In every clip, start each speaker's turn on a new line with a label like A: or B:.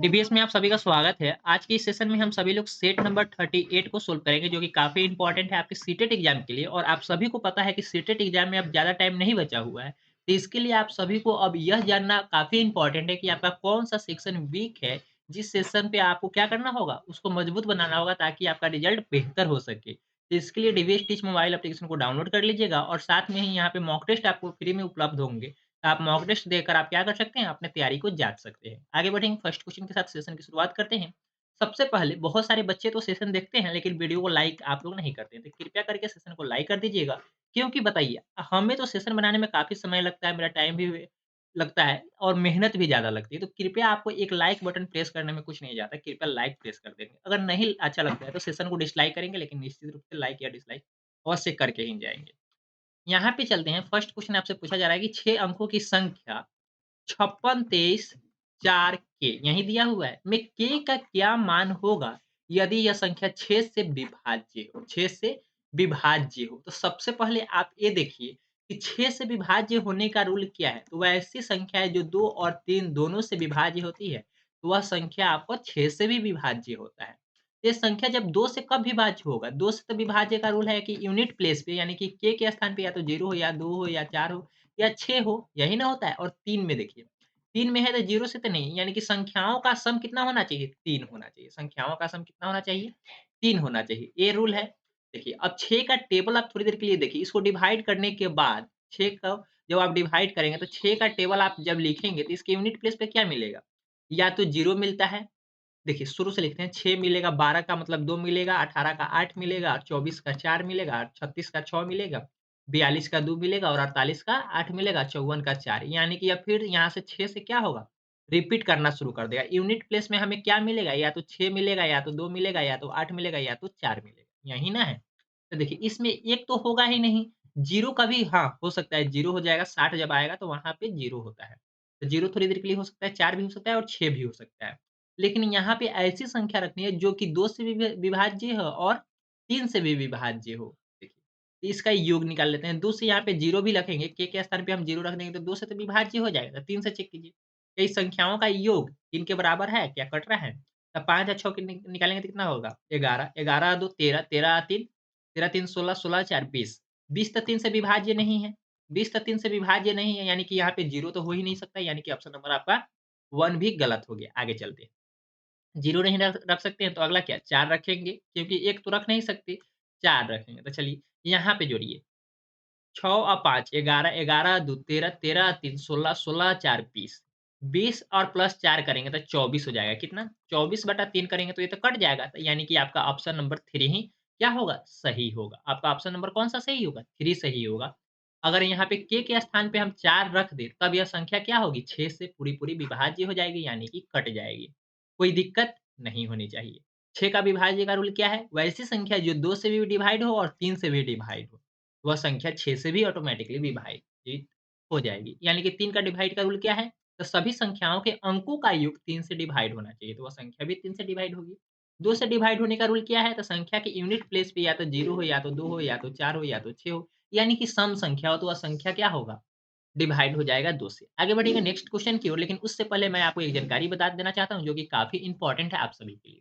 A: DBS में आप सभी का स्वागत है। आज के इस सेशन में हम सभी लोग सेट नंबर 38 को सोल्व करेंगे जो कि काफ़ी इम्पोर्टेंट है आपके सीटेट एग्ज़ाम के लिए और आप सभी को पता है कि सीटेट एग्ज़ाम में अब ज़्यादा टाइम नहीं बचा हुआ है। तो इसके लिए आप सभी को अब यह जानना काफ़ी इम्पोर्टेंट है कि आपका कौन-सा सेक्शन वीक है, जिस सेशन पे आपको क्या करना होगा, उसको मजबूत बनाना होगा ताकि आपका रिज़ल्ट बेहतर हो सके। तो इसके लिए डीबीएस टीच मोबाइल एप्लीकेशन को डाउनलोड कर लीजिएगा और साथ में ही यहाँ पे मॉक टेस्ट आपको फ्री में उपलब्ध होंगे। आप मॉक टेस्ट देकर आप क्या कर सकते हैं, अपने तैयारी को जाँच सकते हैं। आगे बढ़ेंगे फर्स्ट क्वेश्चन के साथ सेशन की शुरुआत करते हैं। सबसे पहले बहुत सारे बच्चे तो सेशन देखते हैं लेकिन वीडियो को लाइक आप लोग नहीं करते हैं। तो कृपया करके सेशन को लाइक कर दीजिएगा क्योंकि बताइए हमें तो सेशन बनाने में काफ़ी समय लगता है, मेरा टाइम भी लगता है और मेहनत भी ज़्यादा लगती है। तो कृपया आपको एक लाइक बटन प्रेस करने में कुछ नहीं जाता, कृपया लाइक प्रेस कर देंगे। अगर नहीं अच्छा लगता है तो सेशन को डिसलाइक करेंगे लेकिन निश्चित रूप से लाइक या डिसलाइक अवश्य करके ही जाएँगे। यहाँ पे चलते हैं, फर्स्ट क्वेश्चन आपसे पूछा जा रहा है कि 6 अंकों की संख्या 56, 23, 4 के यहीं दिया हुआ है, में के का क्या मान होगा यदि यह संख्या 6 से विभाज्य हो? 6 से विभाज्य हो। तो सबसे पहले आप ये देखिए कि 6 से विभाज्य होने का रूल क्या है? तो वह ऐसी संख्या है जो 2 और 3 दोनों से विभाज्य होती है, तो वह संख्या आपको 6 से भी विभाज्य होता है। ये संख्या जब 2 से कब विभाज्य होगा? 2 से तो विभाज्य का रूल है कि यूनिट प्लेस पे यानी कि के स्थान पे या तो 0 हो या 2 हो या 4 हो या 6 हो, यही ना होता है? और 3 में देखिए, 3 में है तो 0 से तो नहीं, यानी कि संख्याओं का सम कितना होना चाहिए? 3 होना चाहिए। संख्याओं का सम कितना होना चाहिए? 3 होना चाहिए। ये रूल है। देखिए, अब 6 का टेबल आप थोड़ी देर के लिए देखिए, इसको डिवाइड करने के बाद 6 को जब आप डिवाइड करेंगे तो 6 का टेबल आप जब लिखेंगे तो इसके यूनिट प्लेस पे क्या मिलेगा? या तो 0 मिलता है, देखिए शुरू से लिखते हैं, 6 मिलेगा, 12 का मतलब 2 मिलेगा, 18 का 8 मिलेगा, 24 का 4 मिलेगा, 36 का 6 मिलेगा, 42 का 2 मिलेगा और 48 का 8 मिलेगा, 54 का 4 यानी कि अब फिर यहाँ से 6 से क्या होगा? रिपीट करना शुरू कर देगा। यूनिट प्लेस में हमें क्या मिलेगा? या तो 6 मिलेगा, या तो 2 मिलेगा, या तो 8 मिलेगा, या तो 4 मिलेगा। यही ना है? तो देखिए इसमें 1 तो होगा ही नहीं, 0 का भी हाँ, हो सकता है 0 हो जाएगा, 60 जब आएगा तो वहाँ पे 0 होता है। तो 0 थोड़ी देर के लिए हो सकता है, 4 भी हो सकता है और 6 भी हो सकता है। लेकिन यहाँ पे ऐसी संख्या रखनी है जो कि 2 से भी विभाज्य हो और 3 से भी विभाज्य हो। देखिए, इसका योग निकाल लेते हैं। 2 से यहाँ पे 0 भी रखेंगे, के स्थान पे हम 0 रख देंगे तो 2 से तो विभाज्य हो जाएगा। तो 3 से चेक कीजिए। कई संख्याओं का योग 3 के बराबर है, क्या कट रहा है? तो 5 और 6 के निकालेंगे तो कितना होगा? 11, 11 2 13, 13 3, 13 3 16, 16 4 20। 20 तो 3 से विभाज्य नहीं है। 20 तो 3 से विभाज्य नहीं है, यानी कि यहाँ पे 0 तो हो ही नहीं सकता, यानी कि ऑप्शन नंबर आपका 1 भी गलत हो गया। आगे चलते हैं। 0 नहीं रख रख सकते हैं तो अगला क्या? 4 रखेंगे क्योंकि 1 तो रख नहीं सकते, 4 रखेंगे। तो चलिए यहाँ पे जोड़िए, 6 और 5 11, 11 2 13, 13 3 16, 16 4 20। 20 और प्लस 4 करेंगे तो 24 हो जाएगा। कितना? 24/3 करेंगे तो ये तो कट जाएगा। तो यानी कि आपका ऑप्शन नंबर 3 ही क्या होगा? सही होगा। आपका ऑप्शन नंबर कौन-सा सही होगा? 3 सही होगा। अगर यहाँ पे के स्थान पे हम 4 रख दें, तब यह संख्या क्या होगी? 6 से पूरी-पूरी विभाज्य हो जाएगी, यानी कि कट जाएगी। कोई दिक्कत नहीं होनी चाहिए। 6 का विभाज्य का रूल क्या है? वैसी संख्या जो 2 से भी डिवाइड हो और 3 से भी डिवाइड हो। वह संख्या 6 से भी ऑटोमैटिकली विभाजित हो जाएगी। यानी कि 3 का डिवाइड का रूल क्या है? तो सभी संख्याओं के अंकों का योग 3 से डिवाइड होना चाहिए, तो वह संख्या भी 3 से डिवाइड होगी। 2 से डिवाइड होने का रूल क्या है? तो संख्या के यूनिट प्लेस पे या तो 0 हो, या तो 2 हो, या तो 4 हो, या तो 6 हो, यानी कि सम संख्या हो, तो वह संख्या क्या होगा? डिवाइड हो जाएगा 2 से। आगे बढ़ेंगे नेक्स्ट क्वेश्चन की ओर, लेकिन उससे पहले मैं आपको एक जानकारी बता देना चाहता हूँ, जो कि काफ़ी इम्पोर्टेंट है आप सभी के लिए।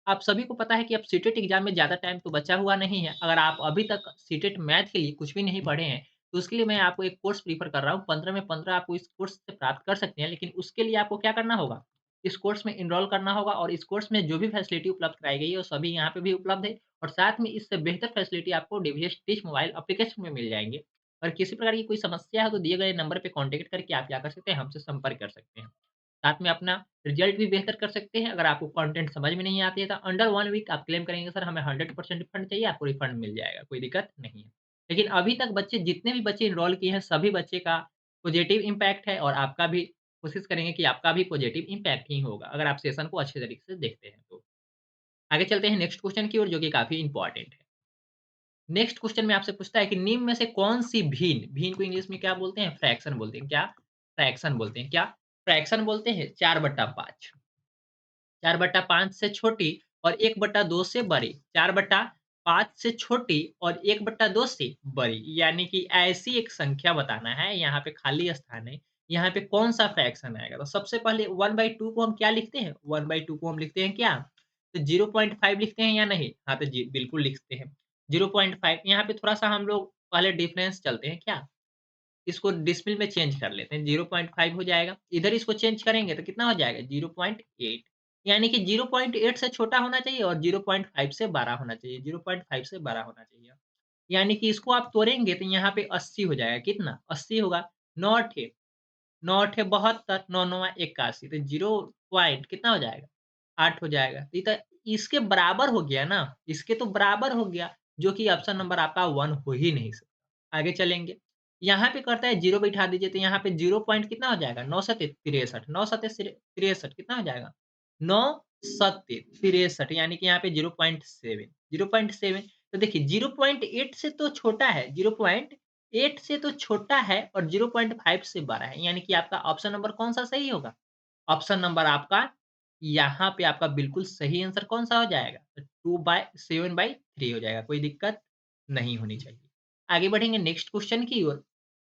A: आप सभी को पता है कि अब सीटेट एग्ज़ाम में ज़्यादा टाइम तो बचा हुआ नहीं है। अगर आप अभी तक सीटेट मैथ के लिए कुछ भी नहीं पढ़े हैं, तो उसके लिए मैं आपको एक कोर्स प्रेफ़र कर रहा हूँ। 15 में 15 आपको इस कोर्स से प्राप्त कर सकते हैं, लेकिन उसके लिए आपको क्या करना होगा? इस कोर्स में एनरोल करना होगा और इस कोर्स में जो भी फैसिलिटी उपलब्ध कराई गई है, वो सभी यहाँ पे भी उपलब्ध है और साथ में इससे बेहतर फैसिलिटी आपको डीवीएस टीच मोबाइल एप्लीकेशन में मिल जाएँगे। और किसी प्रकार की कोई समस्या है तो दिए गए नंबर पे कॉन्टैक्ट करके आप क्या कर सकते हैं, हमसे संपर्क कर सकते हैं। साथ में अपना रिजल्ट भी बेहतर कर सकते हैं। अगर आपको कंटेंट समझ में नहीं आती है तो अंडर 1 वीक आप क्लेम करेंगे, सर हमें 100% रिफंड चाहिए, आपको रिफंड मिल जाएगा, कोई दिक्कत नहीं है। लेकिन अभी तक बच्चे जितने भी बच्चे एनरोल किए हैं, सभी बच्चे का पॉजिटिव इम्पैक्ट है और आपका भी कोशिश करेंगे कि आपका भी पॉजिटिव इम्पैक्ट ही होगा, अगर आप सेशन को अच्छे तरीके से देखते हैं तो। आगे चलते हैं नेक्स्ट क्वेश्चन की ओर, जो कि काफ़ी इम्पोर्टेंट है। नेक्स्ट क्वेश्चन में आपसे पूछता है कि निम्न में से कौन-सी भिन्न को इंग्लिश में क्या बोलते हैं? फ्रैक्शन बोलते हैं। क्या? फ्रैक्शन बोलते हैं। क्या? फ्रैक्शन बोलते हैं। 4/5, 4/5 से छोटी और 1/2 से बड़ी, 4/5 से छोटी और 1/2 से बड़ी, यानी कि ऐसी एक संख्या बताना है, यहाँ पे खाली स्थान है, यहाँ पे कौन-सा फ्रैक्शन आएगा? तो सबसे पहले 1/2 को हम क्या लिखते हैं? 1/2 को हम लिखते हैं क्या? तो 0.5 लिखते हैं या नहीं? हाँ, तो जी बिल्कुल लिखते हैं। 0.5 यहाँ पे थोड़ा-सा हम लोग पहले डिफरेंस चलते हैं क्या? इसको डेसिमल में चेंज कर लेते हैं, 0.5 हो जाएगा। इधर इसको चेंज करेंगे तो कितना हो जाएगा? 0.8 यानी कि 0.8 से छोटा होना चाहिए और 0.5 से बड़ा होना चाहिए, 0.5 से बड़ा होना चाहिए। यानी कि इसको आप तोड़ेंगे तो यहाँ पे 80 हो जाएगा, कितना? 80 होगा, 9 ठे 9 अठे 72, 9 नौवा 81 तो 0 पॉइंट कितना हो जाएगा? 8 हो जाएगा। तो ये तो इसके बराबर हो गया ना, इसके तो बराबर हो गया, जो कि ऑप्शन नंबर आपका 1 हो ही नहीं सकता। आगे चलेंगे, यहाँ पे करता है 0 बैठा दीजिए तो यहाँ पे 0 पॉइंट कितना हो जाएगा? 9 सत्ते 63, 9 सत्ते 63 कितना हो जाएगा? 9 सत्ते 63 यानी कि यहाँ पे 0.7, 0.7 तो देखिए 0.8 से तो छोटा है, 0.8 से तो छोटा है और 0.5 से बड़ा है, यानी कि आपका ऑप्शन नंबर कौन-सा सही होगा? ऑप्शन नंबर आपका यहाँ पे आपका बिल्कुल सही आंसर कौन-सा हो जाएगा? 2/7/3 हो जाएगा, कोई दिक्कत नहीं होनी चाहिए। आगे बढ़ेंगे नेक्स्ट क्वेश्चन की ओर।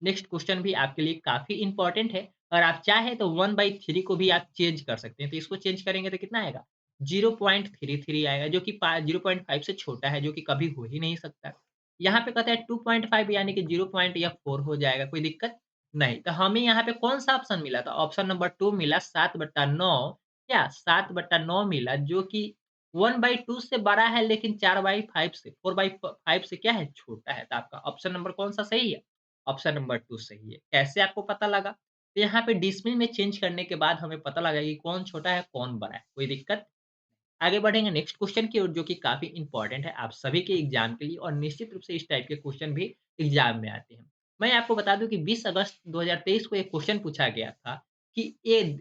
A: नेक्स्ट क्वेश्चन भी आपके लिए काफ़ी इम्पोर्टेंट है और आप चाहें तो 1/3 को भी आप चेंज कर सकते हैं। तो इसको चेंज करेंगे तो कितना आएगा? 0.33 आएगा जो कि 0.5 से छोटा है, जो कि कभी हो ही नहीं सकता। यहाँ पे कहता है 2.5 यानी कि 0 पॉइंट या 4 हो जाएगा, कोई दिक्कत नहीं। तो हमें यहाँ पे कौन-सा ऑप्शन मिला था? ऑप्शन नंबर 2 मिला 7/9 क्या? 7/9 मिला जो कि 1/2 से बड़ा है लेकिन 4/5 से 4/5 से क्या है? छोटा है। तो आपका ऑप्शन नंबर कौन-सा सही है? ऑप्शन नंबर 2 सही है। कैसे आपको पता लगा? तो यहाँ पे डिसिमल में चेंज करने के बाद हमें पता लगा कि कौन छोटा है, कौन बड़ा है। कोई दिक्कत आगे बढ़ेंगे नेक्स्ट क्वेश्चन की ओर जो कि काफ़ी इम्पोर्टेंट है आप सभी के एग्ज़ाम के लिए और निश्चित रूप से इस टाइप के क्वेश्चन भी एग्ज़ाम में आते हैं। मैं आपको बता दूँ कि 20 अगस्त 2023 को एक क्वेश्चन पूछा गया था कि ए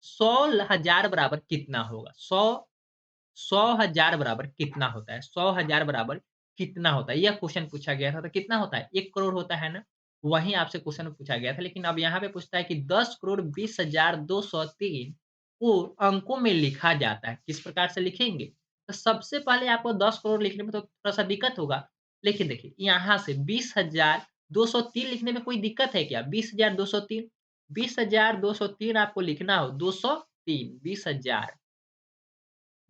A: 100,000 बराबर कितना होगा? 100,000 बराबर कितना होता है? 100,000 बराबर कितना होता है? यह क्वेश्चन पूछा गया था, तो कितना होता है? 1 करोड़ होता है ना? वहीं आपसे क्वेश्चन पूछा गया था, लेकिन अब यहाँ पे पूछता है कि 10,20,203 को अंकों में लिखा जाता है, किस प्रकार से लिखेंगे? तो सबसे पहले आपको 10 करोड़ लिखने में तो थोड़ा-सा दिक्कत होगा, लेकिन देखिए यहाँ से 20,203 लिखने में कोई दिक्कत है क्या? 20,203 20,203 आपको लिखना हो 203 20,000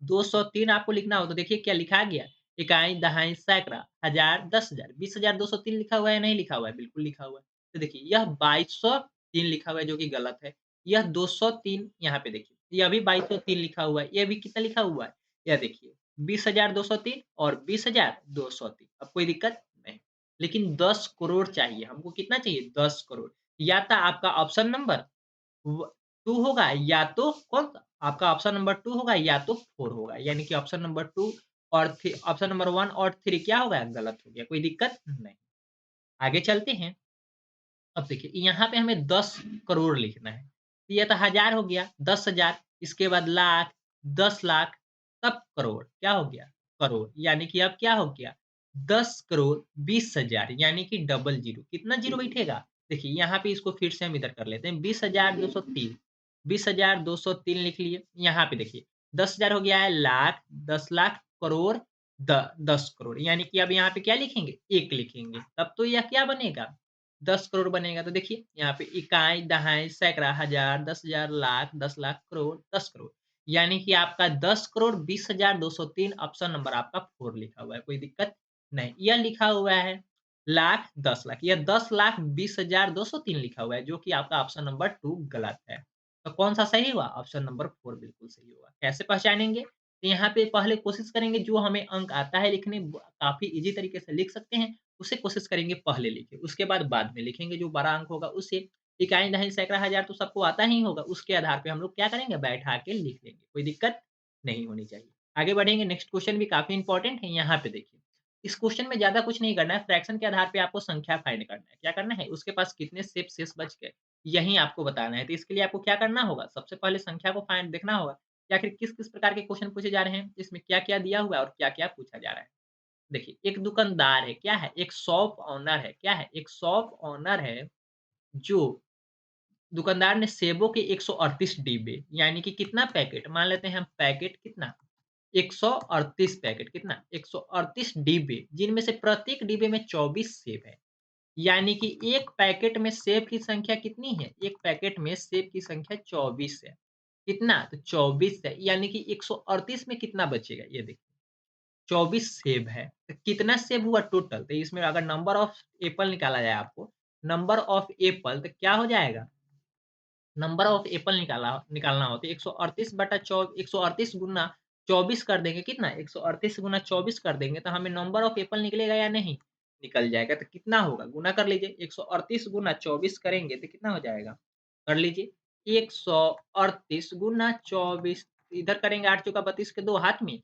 A: 203 आपको लिखना हो तो देखिए क्या लिखा गया, इकाई, दहाई, सैकड़ा, हज़ार, 10,000, 20,203 लिखा हुआ है या नहीं लिखा हुआ है? बिल्कुल लिखा हुआ है। तो देखिए यह 2203 लिखा हुआ है जो कि गलत है। यह 203 यहाँ पे देखिए, यह भी 2203 लिखा हुआ है। यह भी कितना लिखा हुआ है? यह देखिए 20,203 और 20,203 अब कोई दिक्कत नहीं। लेकिन 10 करोड़ चाहिए, हमको कितना चाहिए? 10 करोड़। या तो आपका ऑप्शन नंबर व 2 होगा या तो कौन-सा? आपका ऑप्शन नंबर 2 होगा या तो 4 होगा। यानी कि ऑप्शन नंबर 2 और थी ऑप्शन नंबर 1 और 3 क्या हो गया? गलत हो गया। कोई दिक्कत नहीं। आगे चलते हैं। अब देखिए यहाँ पे हमें 10 करोड़ लिखना है। तो ये तो हज़ार हो गया, 10,000 इसके बाद लाख, 10 लाख तब करोड़। क्या हो गया? करोड़। यानी कि अब क्या हो गया? 10 करोड़ 20,000 यानी कि डबल ज़ीरो। कितना ज़ीरो बैठेगा? देखिए यहाँ पे इसको फिर से हम इधर कर लेते हैं 20,203 20,203 लिख लिए। यहाँ पे देखिए 10,000 हो गया है लाख, 10 लाख करोड़ 10 करोड़। यानी कि अब यहाँ पे क्या लिखेंगे? 1 लिखेंगे। तब तो यह क्या बनेगा? 10 करोड़ बनेगा तो देखिए यहाँ पे इकाई, दहाई, सैकड़ा, हज़ार, 10,000, लाख, 10 लाख, करोड़, 10 करोड़। यानी कि आपका 10 करोड़ 20,203 ऑप्शन नंबर आपका 4 लिखा हुआ है, कोई दिक्कत नहीं। यह लिखा हुआ है लाख, 10 लाख, यह 10 लाख 20,203 लिखा हुआ है जो कि आपका ऑप्शन नंबर 2 गलत है। तो कौन-सा सही हुआ? ऑप्शन नंबर 4 बिल्कुल सही होगा। कैसे पहचानेंगे? तो यहाँ पे पहले कोशिश करेंगे जो हमें अंक आता है लिखने काफ़ी ईज़ी तरीके से लिख सकते हैं उसे कोशिश करेंगे पहले लिखें, उसके बाद में लिखेंगे जो बड़ा अंक होगा उसे। इकाई, दहाई, सैकड़ा, हज़ार तो सबको आता ही होगा, उसके आधार पे हम लोग क्या करेंगे बैठा के लिख लेंगे, कोई दिक्कत नहीं होनी चाहिए। आगे बढ़ेंगे नेक्स्ट क्वेश्चन भी काफ़ी इंपॉर्टेंट है, यहाँ पे देखिए। इस क्वेश्चन में ज़्यादा कुछ नहीं करना है, फ्रैक्शन के आधार पे आपको संख्या फाइंड करना है। क्या करना है? उसके पास कितने शेष बच गए, यही आपको बताना है। तो इसके लिए आपको क्या करना होगा? सबसे पहले संख्या को फाइंड देखना होगा, कि आखिर किस-किस प्रकार के क्वेश्चन पूछे जा रहे हैं, इसमें क्या-क्या दिया हुआ है और क्या-क्या पूछा जा रहा है। देखिए, एक दुकानदार है, क्या है? एक शॉप ओनर है, क्या है? एक शॉप ओनर है, जो दुकानदार ने सेबों के 138 डिब्बे, यानी कि कितना पैकेट? मान लेते हैं हम पैकेट कितना? 138 पैकेट, कितना? 138 डिब्बे, जिनमें से प्रत्येक डिब्बे में 24 सेब है। यानी कि एक पैकेट में सेब की संख्या कितनी है? एक पैकेट में सेब की संख्या 24 है। कितना? तो 24 है, यानी कि 138 में कितना बचेगा? ये देखिए, 24 सेब है, तो कितना सेब हुआ टोटल? तो इसमें अगर नंबर ऑफ एपल निकाला जाए आपको, नंबर ऑफ एपल तो क्या हो जाएगा? नंबर ऑफ एपल निकालना हो तो 138 बटा 138 गुना 24 कर देंगे, कितना? 138 गुना 24 कर देंगे तो हमें नंबर ऑफ एपल निकलेगा या नहीं? निकल जाएगा। तो कितना होगा? गुना कर लीजिए, 138 गुना 24 करेंगे तो कितना हो जाएगा? कर लीजिए, 138 गुना 24, इधर करेंगे 8 चौका 32 के 2 हाथ में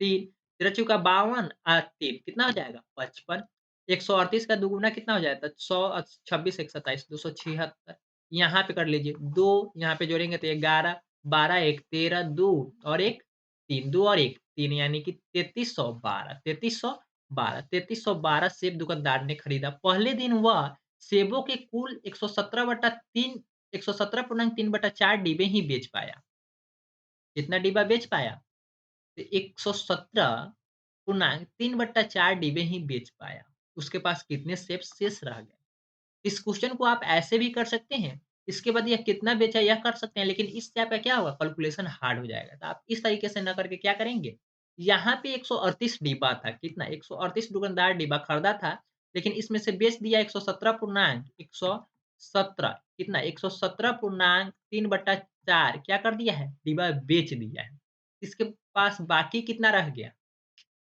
A: 3, 13 चौका 52 3 कितना हो जाएगा? 55। 138 का दुगुना कितना हो जाएगा? 100 26 1 27 276। यहाँ पे कर लीजिए 2, यहाँ पे जोड़ेंगे तो 11, 12 1 13, 2 और 1 3, 2 और 1 3, यानी कि 3312, 3312, 3312 सेब दुकानदार ने खरीदा। पहले दिन वह सेबों के कुल 117/3, 117.3/4 डिब्बे ही बेच पाया। कितना डिब्बा बेच पाया? तो 117.3/4 डिब्बे ही बेच पाया। उसके पास कितने सेब शेष रह गए? इस क्वेश्चन को आप ऐसे भी कर सकते हैं। इसके बाद यह कितना बेचा यह कर सकते हैं, लेकिन इससे आपका क्या होगा? कैलकुलेशन हार्ड हो जाएगा। तो आप इस तरीके से ना करके क्या करेंगे? यहाँ पे 138 डिब्बा था, कितना? 138 दुकानदार डिब्बा खरीदा था, लेकिन इसमें से बेच दिया 117, कितना? 117.3/4 क्या कर दिया है? डिब्बा बेच दिया है। इसके पास बाकी कितना रह गया?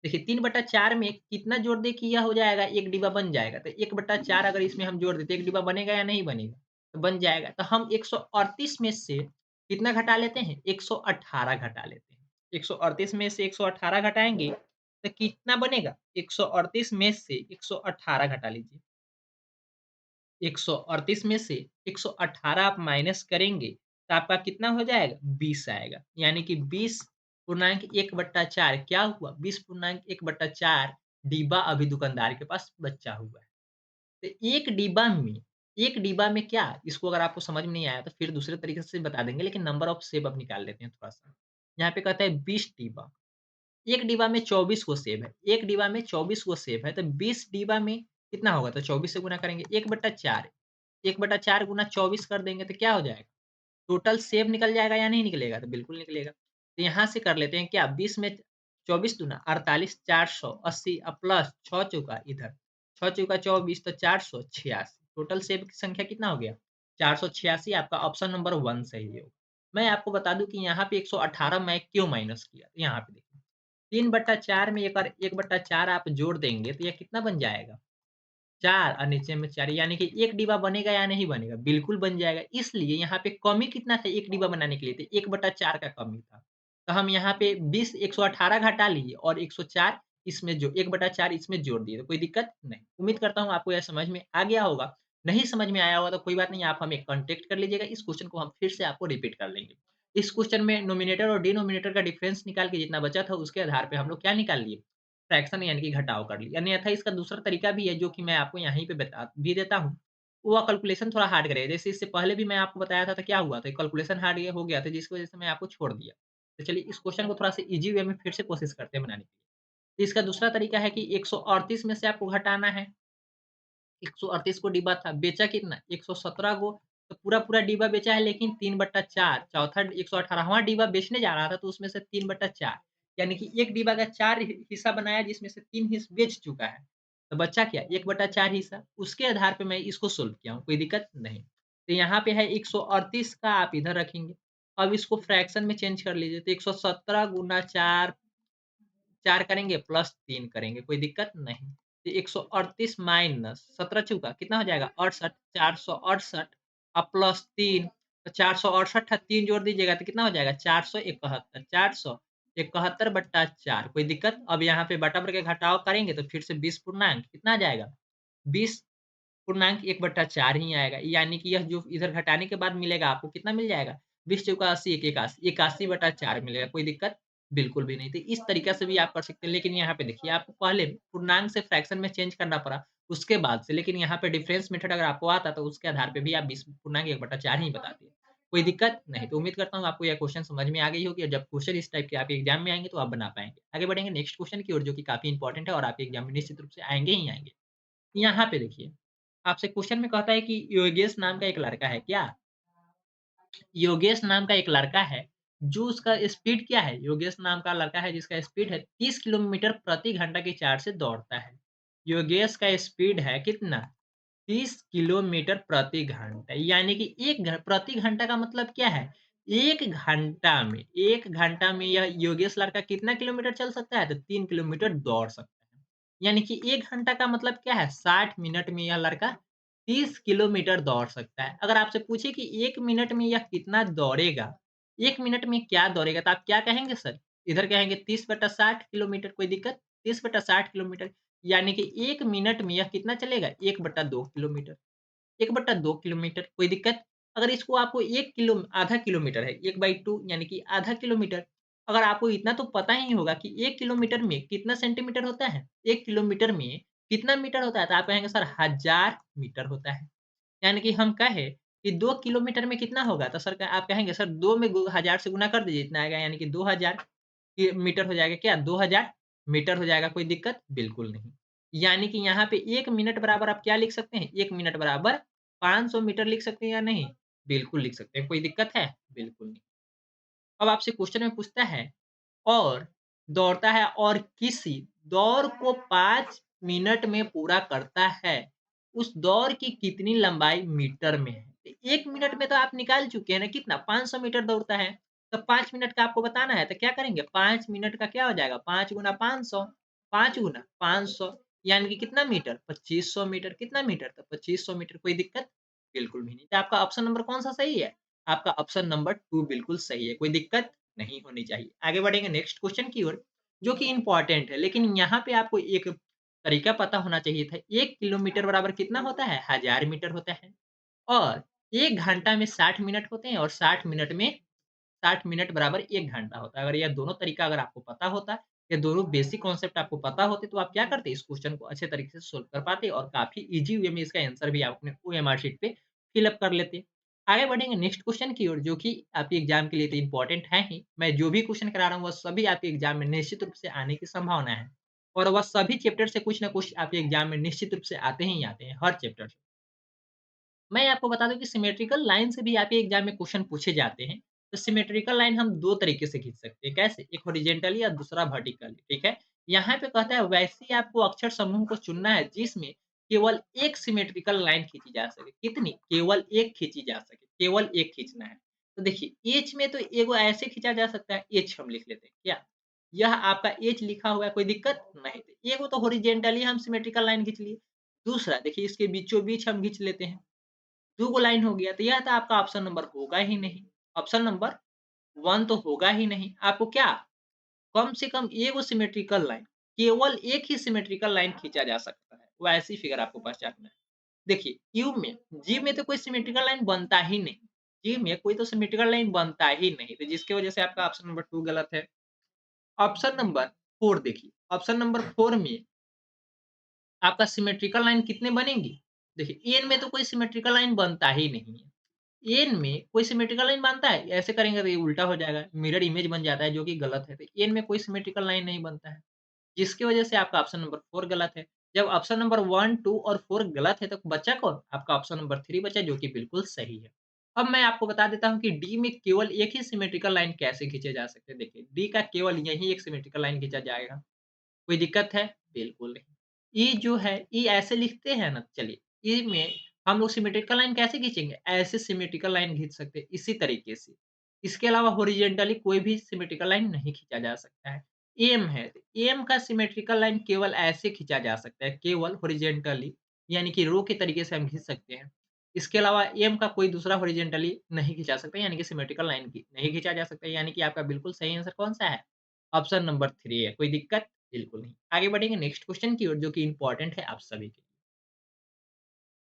A: देखिए 3/4 में कितना जोड़ दें कि यह हो जाएगा, 1 डिब्बा बन जाएगा। तो 1/4 अगर इसमें हम जोड़ दें तो 1 डिब्बा बनेगा या नहीं बनेगा? तो बन जाएगा। तो हम 138 में से कितना घटा लेते हैं? 118 घटा लेते हैं। 138 में से 118 घटाएँगे तो कितना बनेगा? 138 में से 118 घटा लीजिए। 138 में से 118 आप माइनस करेंगे तो आपका कितना हो जाएगा? 20 आएगा। यानी कि 20.1/4 क्या हुआ? 20.1/4 डिब्बा अभी दुकानदार के पास बचा हुआ है। तो एक डिब्बा में क्या? इसको अगर आपको समझ में नहीं आया तो फिर दूसरे तरीके से बता देंगे, लेकिन नंबर ऑफ सेब अब निकाल लेते हैं थोड़ा-सा। यहाँ पे कहता है 20 डिब्बा। 1 डिब्बा में 24 गो सेब है। 1 डिब्बा में 24 गो सेब है, तो 20 डिब्बा में कितना होगा? तो 24 से गुणा करेंगे, 1/4, 1/4 गुना 24 कर देंगे तो क्या हो जाएगा? टोटल सेब निकल जाएगा या नहीं निकलेगा? तो बिल्कुल निकलेगा। तो यहाँ से कर लेते हैं क्या? 20 में 24 दूना 48, 480 प्लस 6 चौका इधर, 6 चौका 24 तो 486। टोटल सेब की संख्या कितना हो गया? 486। आपका ऑप्शन नंबर 1 सही होगा। मैं आपको बता दूँ कि यहाँ पे 118 मैं क्यों माइनस किया? तो यहाँ पे देखिए, 3/4 में एक और 1/4 आप जोड़ देंगे तो यह कितना बन जाएगा? 4 और नीचे में 4, यानी कि 1 डिब्बा बनेगा या नहीं बनेगा? बिल्कुल बन जाएगा। इसलिए यहाँ पे कमी कितना था 1 डिब्बा बनाने के लिए? तो 1/4 का कमी था। तो हम यहाँ पे 20 118 घटा लिए और 104 इसमें जो 1/4 इसमें जोड़ दिए, तो कोई दिक्कत नहीं। उम्मीद करता हूँ आपको यह समझ में आ गया होगा। नहीं समझ में आया होगा तो कोई बात नहीं, आप हमें कॉन्टैक्ट कर लीजिएगा। इस क्वेश्चन को हम फिर से आपको रिपीट कर लेंगे। इस क्वेश्चन में नोमिनेटर और डिनोमिनेटर का डिफरेंस निकाल के जितना बचा था उसके आधार पे हम लोग क्या निकाल लिए? फ्रैक्शन यानी कि घटाव कर लिया। अन्यथा इसका दूसरा तरीका भी है जो कि मैं आपको यहीं पे बता भी देता हूँ। वो कैलकुलेशन थोड़ा हार्ड करेगा। जैसे इससे पहले भी मैं आपको बताया था तो क्या हुआ था, कैलकुलेशन हार्ड ये हो गया था जिसकी वज़ह से मैं आपको छोड़ दिया। तो चलिए इस क्वेश्चन को थोड़ा-सा ईज़ी वे में फिर से कोशिश करते हैं बनाने की। तो इसका दूसरा तरीका है कि 138 में से आपको घटाना है। 138 को डिब्बा था, बेचा कितना? 117 को, तो पूरा-पूरा डिब्बा बेचा है, लेकिन 3/4 चौथा 118वाँ डिब्बा बेचने जा रहा था तो उसमें से 3/4 यानी कि 1 डिब्बा का 4 हिस्सा बनाया जिसमें से 3 हिस्से बेच चुका है। तो बचा क्या? 1/4 हिस्सा। उसके आधार पे मैं इसको सोल्व किया हूँ, कोई दिक्कत नहीं। तो यहाँ पे है 138 का आप इधर रखेंगे। अब इसको फ्रैक्शन में चेंज कर लीजिए, तो 117 गुना 4 4 करेंगे प्लस 3 करेंगे, कोई दिक्कत नहीं। तो 138 माइनस 17 चौका कितना हो जाएगा? 68, 468 प्लस 3, तो 468 है, 3 जोड़ दीजिएगा तो कितना हो जाएगा? 471, 471/4, कोई दिक्कत? अब यहाँ पे बटा-बढ़ के घटाव करेंगे तो फिर से 20 पूर्णांक कितना आ जाएगा? 20 पूर्णांक 1/4 ही आएगा। यानी कि यह जो इधर घटाने के बाद मिलेगा आपको कितना मिल जाएगा? 20 चौका 80, 1 81, 81/4 मिलेगा। कोई दिक्कत? बिल्कुल भी नहीं। तो इस तरीक़ा से भी आप कर सकते हैं। लेकिन यहाँ पे देखिए, आपको पहले पूर्णांक से फ्रैक्शन में चेंज करना पड़ा, उसके बाद से। लेकिन यहाँ पे डिफरेंस मेथड अगर आपको आता तो उसके आधार पे भी आप 20 पूर्णांक 1/4 ही बताते। कोई दिक्कत नहीं। तो उम्मीद करता हूँ आपको यह क्वेश्चन समझ में आ गई होगी और जब क्वेश्चन इस टाइप के आपके एग्ज़ाम में आएँगे तो आप बना पाएँगे। आगे बढ़ेंगे नेक्स्ट क्वेश्चन की ओर, जो कि काफ़ी इंपॉर्टेंट है और आपके एग्ज़ाम में निश्चित रूप से आएँगे ही आएँगे। यहाँ पे देखिए, आपसे क्वेश्चन में कहता है कि योगेश नाम का एक लड़का है क्या? योगेश नाम का एक लड़का है, जो उसका स्पीड क्या है? योगेश नाम का लड़का है जिसका स्पीड है 30 किलोमीटर प्रति घंटा की चाल से दौड़ता है। योगेश का स्पीड है कितना? 30 किलोमीटर प्रति घंटा यानी कि 1 प्रति घंटा का मतलब क्या है? 1 घंटा में यह योगेश लड़का कितना किलोमीटर चल सकता है? तो 3 किलोमीटर दौड़ सकता है। यानी कि 1 घंटा का मतलब क्या है? 60 मिनट में यह लड़का 30 किलोमीटर दौड़ सकता है। अगर आपसे पूछे कि 1 मिनट में यह कितना दौड़ेगा? 1 मिनट में क्या दौड़ेगा? तो आप क्या कहेंगे सर? इधर कहेंगे 30/60 किलोमीटर कोई दिक्कत? 30/60 किलोमीटर यानी कि 1 मिनट में यह कितना चलेगा? 1/2 किलोमीटर। 1/2 किलोमीटर कोई दिक्कत? अगर इसको आपको 1 आधा किलोमीटर है 1/2 यानी कि आधा किलोमीटर। अगर आपको इतना तो पता ही होगा कि 1 किलोमीटर में कितना सेंटीमीटर होता है? 1 किलोमीटर में कितना मीटर होता है? तो आप कहेंगे सर 1000 मीटर होता है। यानी कि हम कहें कि 2 किलोमीटर में कितना होगा? तो सर आप कहेंगे सर 2 में 1000 से गुना कर दीजिए इतना आएगा यानी कि 2000 ये मीटर हो जाएगा क्या? 2000 मीटर हो जाएगा, कोई दिक्कत? बिल्कुल नहीं। यानी कि यहाँ पे 1 मिनट बराबर आप क्या लिख सकते हैं? 1 मिनट बराबर 500 मीटर लिख सकते हैं या नहीं? बिल्कुल लिख सकते हैं, कोई दिक्कत है? बिल्कुल नहीं। अब आपसे क्वेश्चन में पूछता है और दौड़ता है और किसी दौड़ को 5 मिनट में पूरा करता है, उस दौड़ की कितनी लंबाई मीटर में है? 1 मिनट में तो आप निकाल चुके हैं ना कितना 500 मीटर दौड़ता है, तो 5 मिनट का आपको बताना है, तो क्या करेंगे 5 मिनट का क्या हो जाएगा 5 गुना 500 5 गुना 500 यानी कि कितना मीटर 2500 मीटर, कितना मीटर? तो 2500 मीटर, कोई दिक्कत? बिल्कुल भी नहीं। तो आपका ऑप्शन नंबर कौन-सा सही है? आपका ऑप्शन नंबर 2 बिल्कुल सही है, कोई दिक्कत नहीं होनी चाहिए। आगे बढ़ेंगे नेक्स्ट क्वेश्चन की ओर, जो कि इम्पोर्टेंट है, लेकिन यहाँ पे आपको एक तरीका पता होना चाहिए था। 1 किलोमीटर बराबर कितना होता है? 1000 मीटर होता है और 1 घंटा में 60 मिनट होते हैं और 60 मिनट में 60 मिनट बराबर 1 घंटा होता है। अगर यह दोनों तरीका अगर आपको पता होता, ये दोनों बेसिक कॉन्सेप्ट आपको पता होते, तो आप क्या करते? इस क्वेश्चन को अच्छे तरीके से सोल्व कर पाते और काफ़ी ईज़ी वे में इसका आंसर भी आप अपने ओएमआर शीट पे फिल अप कर लेते। आगे बढ़ेंगे नेक्स्ट क्वेश्चन की ओर, जो कि आपके एग्ज़ाम के लिए तो इम्पोर्टेंट है ही। मैं जो भी क्वेश्चन करा रहा हूँ, वह सभी आपके एग्ज़ाम में निश्चित रूप से आने की संभावना है और वह सभी चैप्टर से कुछ न कुछ आपके एग्ज़ाम में निश्चित रूप से आते ही आते हैं, हर चैप्टर से। मैं आपको बता दूँ कि सिमेट्रिकल लाइन से भी आपके एग्ज़ाम में क्वेश्चन पूछे जाते हैं। तो सिमेट्रिकल लाइन हम 2 तरीके से खींच सकते हैं, कैसे? एक हॉरिज़ॉन्टली और दूसरा वर्टिकली, ठीक है? यहाँ पे कहता है वैसे ही आपको अक्षर समूह को चुनना है जिसमें केवल एक सिमेट्रिकल लाइन खींची जा सके। कितनी? केवल एक खींची जा सके, केवल एक खींचना है। तो देखिए एच में तो एगो ऐसे खींचा जा सकता है, एच हम लिख लेते हैं, क्या? यह आपका एच लिखा हुआ है, कोई दिक्कत? नहीं। तो एगो तो हॉरिज़ॉन्टली हम सिमेट्रिकल लाइन खींच लिए। दूसरा देखिए इसके बीचों-बीच हम खींच लेते हैं। 2 गो लाइन हो गया, तो यह तो आपका ऑप्शन नंबर होगा ही नहीं। ऑप्शन नंबर 1 तो होगा ही नहीं। आपको क्या कम से कम एगो सिमेट्रिकल लाइन, केवल एक ही सिमेट्रिकल लाइन खींचा जा सकता है। वैसी फिगर आपको पहचानना है। देखिए यू में, जी में तो कोई सिमेट्रिकल लाइन बनता ही नहीं। जी में कोई तो सिमेट्रिकल लाइन बनता ही नहीं, तो जिसकी वजह से आपका ऑप्शन नंबर 2 गलत है। ऑप्शन नंबर 4 देखिए, ऑप्शन नंबर 4 में आपका सिमेट्रिकल लाइन कितने बनेंगी? देखिए एन में तो कोई सिमेट्रिकल लाइन बनता ही नहीं है। एन में कोई सिमेट्रिकल लाइन बनता है? ऐसे करेंगे तो ये उल्टा हो जाएगा, मिरर इमेज बन जाता है जो कि गलत है। तो एन में कोई सिमेट्रिकल लाइन नहीं बनता है, जिसकी वजह से आपका ऑप्शन नंबर 4 गलत है। जब ऑप्शन नंबर 1, 2 और 4 गलत है तो बचा कौन? आपका ऑप्शन नंबर 3 बचा जो कि बिल्कुल सही है। अब मैं आपको बता देता हूँ कि डी में केवल एक ही सिमेट्रिकल लाइन कैसे खींचे जा सकते हैं। देखिए डी का केवल यही एक सिमेट्रिकल लाइन खींचा जाएगा। कोई दिक्कत है? बिल्कुल नहीं। ई जो है, ई ऐसे लिखते हैं ना, चलिए, ई में हम लोग सिमेट्रिकल लाइन कैसे खींचेंगे? ऐसे सिमेट्रिकल लाइन खींच सकते हैं, इसी तरीके से। इसके अलावा हॉरिज़ॉन्टली कोई भी सिमेट्रिकल लाइन नहीं खींचा जा सकता है। एम है, तो एम का सिमेट्रिकल लाइन केवल ऐसे खींचा जा सकता है, केवल हॉरिज़ॉन्टली यानी कि रो के तरीके से हम खींच सकते हैं। इसके अलावा एम का कोई दूसरा हॉरिज़ॉन्टली नहीं खींचा सकता, यानी कि सिमेट्रिकल लाइन की नहीं खींचा जा सकता, यानी कि आपका बिल्कुल सही आंसर कौन-सा है? ऑप्शन नंबर 3 है। कोई दिक्कत? बिल्कुल नहीं। आगे बढ़ेंगे नेक्स्ट क्वेश्चन की ओर, जो कि इम्पोर्टेंट है आप सभी के लिए।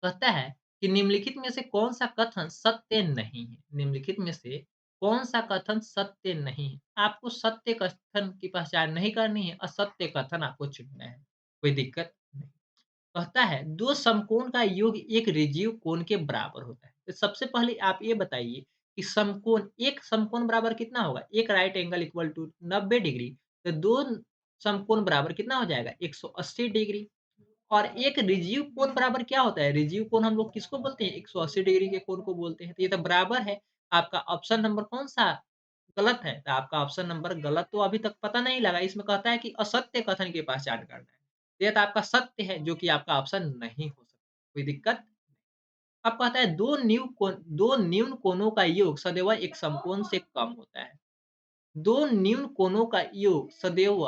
A: कहता है कि निम्नलिखित में से कौन-सा कथन सत्य नहीं है? निम्नलिखित में से कौन-सा कथन सत्य नहीं है? आपको सत्य कथन की पहचान नहीं करनी है, असत्य कथन आपको चुनना है। कोई दिक्कत नहीं। कहता है 2 समकोण का योग एक रिजीव कोण के बराबर होता है। तो सबसे पहले आप ये बताइए कि समकोण, एक समकोण बराबर कितना होगा? एक right angle equal to 90 degree, तो 2 समकोण बराबर कितना हो जाएगा? 180 डिग्री। और एक रिजिव कोण बराबर क्या होता है? रिजिव कोण हम लोग किसको बोलते हैं? 180 डिग्री के कोण को बोलते हैं। तो ये तो बराबर है। आपका ऑप्शन नंबर कौन-सा गलत है? तो आपका ऑप्शन नंबर गलत तो अभी तक पता नहीं लगा। इसमें कहता है कि असत्य कथन की पहचान करना है। तो ये तो आपका सत्य है जो कि आपका ऑप्शन नहीं हो सकता। कोई दिक्कत? अब कहता है 2 न्यून कोणों का योग सदैव एक समकोण से कम होता है। 2 न्यून कोणों का योग सदैव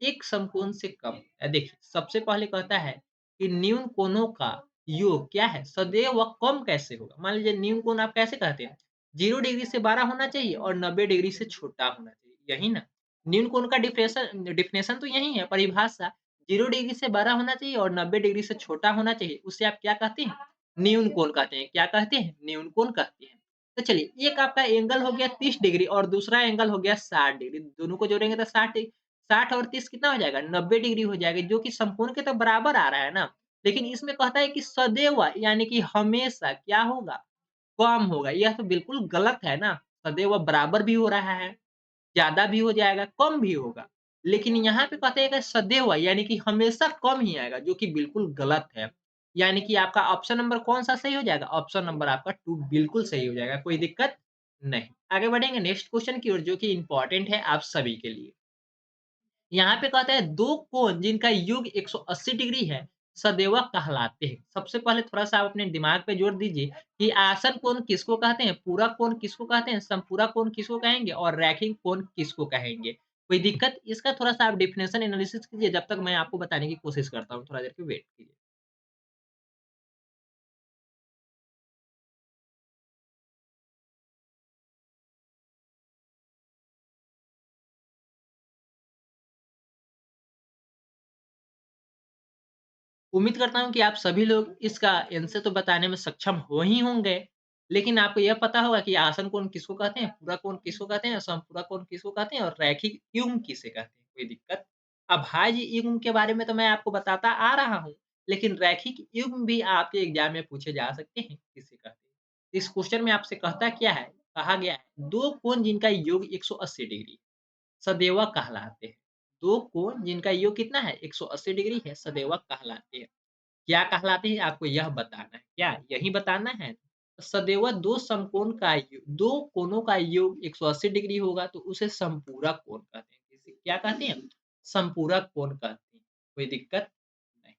A: एक समकोण से कम देखिए, सबसे पहले कहता है कि न्यून कोणों का योग क्या है? सदैव कम कैसे होगा? मान लीजिए न्यून कोण आप कैसे कहते हैं? 0 डिग्री से बड़ा होना चाहिए और 90 डिग्री से छोटा होना चाहिए, यही ना? न्यून कोण का डेफिनेशन तो यही है, परिभाषा 0 डिग्री से बड़ा होना चाहिए और 90 डिग्री से छोटा होना चाहिए। उसे आप क्या कहते हैं? न्यून कोण कहते हैं। क्या कहते हैं? न्यून कोण कहते हैं। तो चलिए एक आपका एंगल हो गया 30 डिग्री और दूसरा एंगल हो गया 60 डिग्री। दोनों को जोड़ेंगे तो 60 और 30 कितना हो जाएगा? 90 डिग्री हो जाएगा जो कि समकोण के तो बराबर आ रहा है ना। लेकिन इसमें कहता है कि सदैव यानी कि हमेशा क्या होगा? कम होगा। यह तो बिल्कुल गलत है ना। सदैव बराबर भी हो रहा है, ज़्यादा भी हो जाएगा, कम भी होगा। लेकिन यहाँ पे कहते हैं कि सदैव यानी कि हमेशा कम ही आएगा जो कि बिल्कुल गलत है। यानी कि आपका ऑप्शन नंबर कौन-सा सही हो जाएगा? ऑप्शन नंबर आपका 2 बिल्कुल सही हो जाएगा, कोई दिक्कत नहीं। आगे बढ़ेंगे नेक्स्ट क्वेश्चन की ओर जो कि इम्पोर्टेंट है आप सभी के लिए। यहाँ पे कहता है 2 कोण जिनका योग 180 डिग्री है, सदैव कहलाते हैं। सबसे पहले थोड़ा-सा आप अपने दिमाग पे जोर दीजिए कि आसन कोण किसको कहते हैं? पूरक कोण किसको कहते हैं? समपूरक कोण किसको कहेंगे? और रैखिक कोण किसको कहेंगे? कोई दिक्कत? इसका थोड़ा-सा आप डेफिनिशन एनालिसिस कीजिए जब तक मैं आपको बताने की कोशिश करता हूँ। थोड़ा देर के वेट कीजिए। उम्मीद करता हूँ कि आप सभी लोग इसका आंसर तो बताने में सक्षम हो ही होंगे। लेकिन आपको यह पता होगा कि आसन कोण किसको कहते हैं, पूरक कोण किसको कहते हैं, समपूरक कोण किसको कहते हैं और रैखिक युग्म किसे कहते हैं, कोई दिक्कत? अभाज्य युग्म के बारे में तो मैं आपको बताता आ रहा हूँ, लेकिन रैखिक युग्म भी आपके एग्ज़ाम में पूछे जा सकते हैं, किसे कहते हैं। इस क्वेश्चन में आपसे कहता क्या है? कहा गया है 2 कोण जिनका योग 180 डिग्री सदैव कहलाते हैं। 2 कोण जिनका योग कितना है? 180 डिग्री है, सदैव कहलाते हैं। क्या कहलाते हैं आपको यह बताना है। क्या यही बताना है? सदैव 2 समकोण का 2 कोणों का योग 180 डिग्री होगा तो उसे समपूरक कोण कहते हैं। इसे क्या कहते हैं? समपूरक कोण कहते हैं। कोई दिक्कत नहीं।